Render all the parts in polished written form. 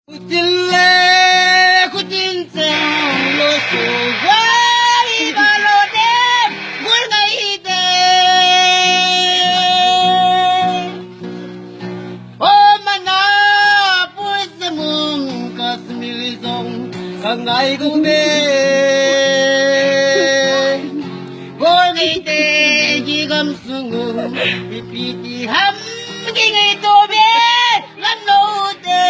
Kutile kutinsen lo sugai balode gulgaide O mana puisamung kasmilizong kangai gube gulgaide jigam sungum pipiti ham gingai tobe lanote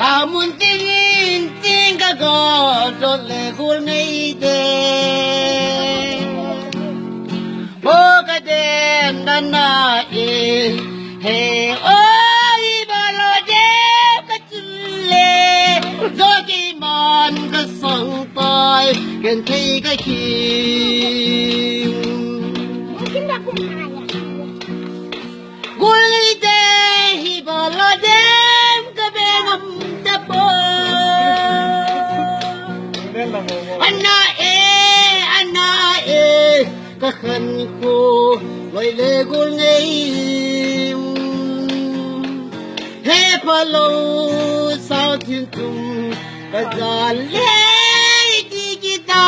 Kamun tingin tingga godot legul ngeide Boga dem dana e he oi balode kacule Zogi man ka song toy ken thei ka kim Gulide hi balode Ana e kakhan ko loy le gul ngei he palo sao thiên tum ka zal le di kita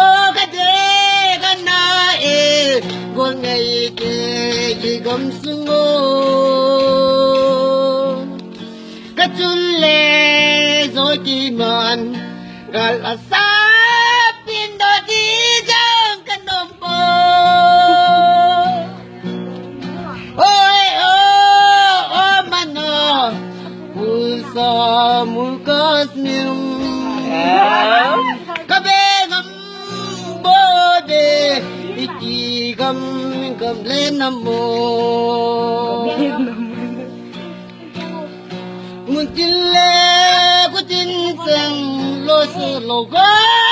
o ka de kana e gul ngei ke gam sungo Kacule zoki man gal asap pindo di jang kanompo Oi oh mano pulsa mulkas mirum kabengam bode ikigam lenamo Muntile kutin sang lo se lo ga